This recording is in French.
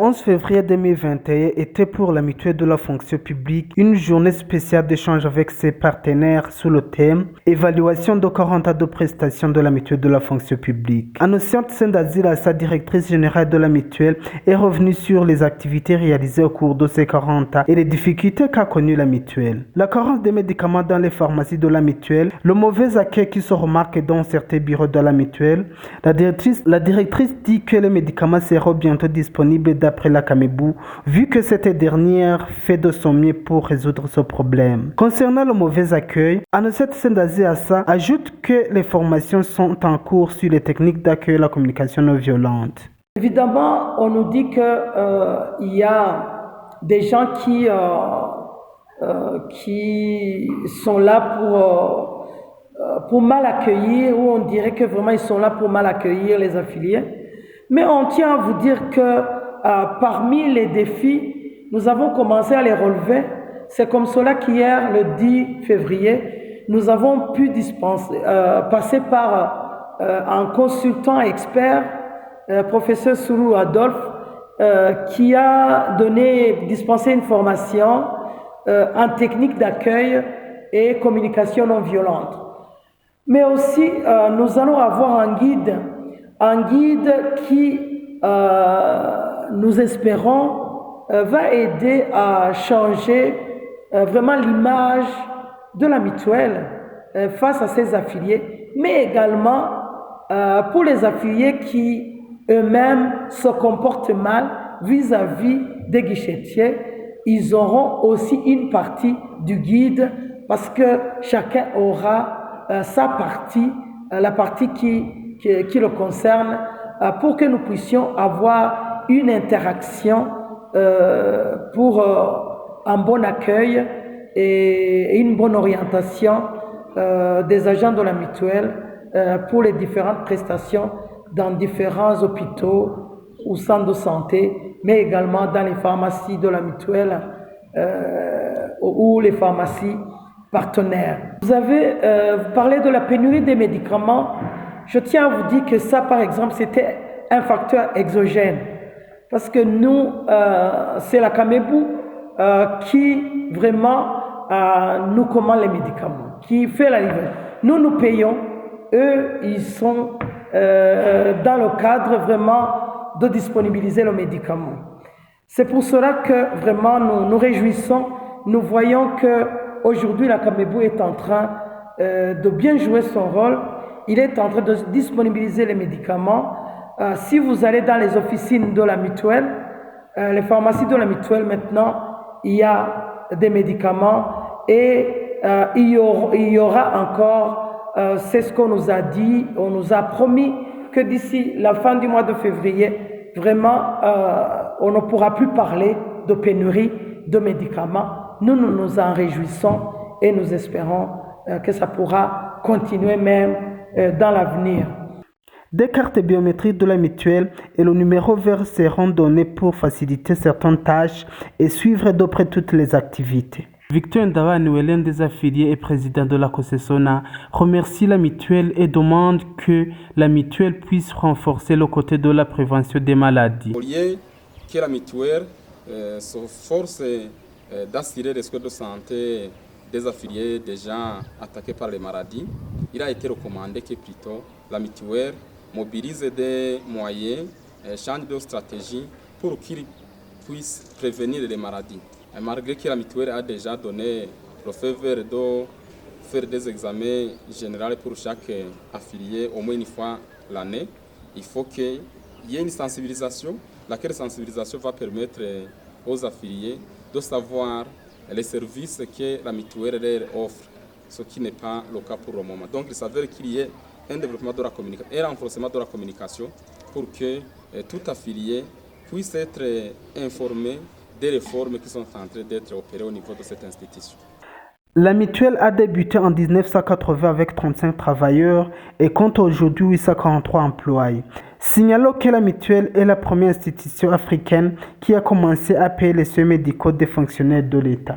11 février 2021 était pour la mutuelle de la fonction publique une journée spéciale d'échange avec ses partenaires sous le thème « Évaluation de 40 ans de prestations de la mutuelle de la fonction publique ». Annonciante Sendazila, sa directrice générale de la mutuelle, est revenue sur les activités réalisées au cours de ces 40 ans et les difficultés qu'a connues la mutuelle. La carence des médicaments dans les pharmacies de la mutuelle, le mauvais accueil qui se remarque dans certains bureaux de la mutuelle. La directrice dit que les médicaments seront bientôt disponibles d'après la Camébou, vu que cette dernière fait de son mieux pour résoudre ce problème. Concernant le mauvais accueil, Annoncette Sendazi Assa ajoute que les formations sont en cours sur les techniques d'accueil et la communication non violente. Évidemment, on nous dit qu'il y a des gens qui sont là pour mal accueillir, ou on dirait que vraiment ils sont là pour mal accueillir les affiliés. Mais on tient à vous dire que parmi les défis, nous avons commencé à les relever. C'est comme cela qu'hier, le 10 février, nous avons pu passer par un consultant expert, professeur Soulou Adolphe, qui a dispensé une formation en technique d'accueil et communication non violente. Mais aussi, nous allons avoir un guide qui, nous espérons, va aider à changer vraiment l'image de la mutuelle face à ses affiliés, mais également pour les affiliés qui eux-mêmes se comportent mal vis-à-vis des guichetiers. Ils auront aussi une partie du guide parce que chacun aura sa partie, la partie qui le concerne, pour que nous puissions avoir une interaction pour un bon accueil et une bonne orientation des agents de la mutuelle pour les différentes prestations dans différents hôpitaux ou centres de santé, mais également dans les pharmacies de la mutuelle ou les pharmacies partenaires. Vous avez parlé de la pénurie des médicaments. Je tiens à vous dire que ça, par exemple, c'était un facteur exogène. Parce que nous, c'est la Camébou qui vraiment nous commande les médicaments, qui fait la livraison. Nous payons. Eux, ils sont dans le cadre vraiment de disponibiliser le médicament. C'est pour cela que vraiment nous réjouissons. Nous voyons qu'aujourd'hui, la Camébou est en train de bien jouer son rôle. Il est en train de disponibiliser les médicaments. Si vous allez dans les officines de la mutuelle, les pharmacies de la mutuelle maintenant, il y a des médicaments et il y aura encore, c'est ce qu'on nous a dit, on nous a promis que d'ici la fin du mois de février, vraiment, on ne pourra plus parler de pénurie de médicaments. Nous nous en réjouissons et nous espérons que ça pourra continuer même dans l'avenir. Des cartes biométriques de la mutuelle et le numéro vert seront donnés pour faciliter certaines tâches et suivre de près toutes les activités. Victor Ndawa, l'un des affiliés et président de la COSESONA, remercie la mutuelle et demande que la mutuelle puisse renforcer le côté de la prévention des maladies. Au lieu que la mutuelle se force d'assurer les soins de santé des affiliés déjà attaqués par les maladies, il a été recommandé que plutôt la mutuelle mobilise des moyens, change de stratégie pour qu'ils puissent prévenir les maladies. Et malgré que la mutuelle a déjà donné le feu vert de faire des examens généraux pour chaque affilié au moins une fois l'année, il faut qu'il y ait une sensibilisation. Laquelle sensibilisation va permettre aux affiliés de savoir les services que la mutuelle leur offre, ce qui n'est pas le cas pour le moment. Donc il s'avère qu'il y ait un développement de la communication et un renforcement de la communication pour que tout affilié puisse être informé des réformes qui sont en train d'être opérées au niveau de cette institution. La mutuelle a débuté en 1980 avec 35 travailleurs et compte aujourd'hui 843 employés. Signalons que la mutuelle est la première institution africaine qui a commencé à payer les soins médicaux des fonctionnaires de l'État.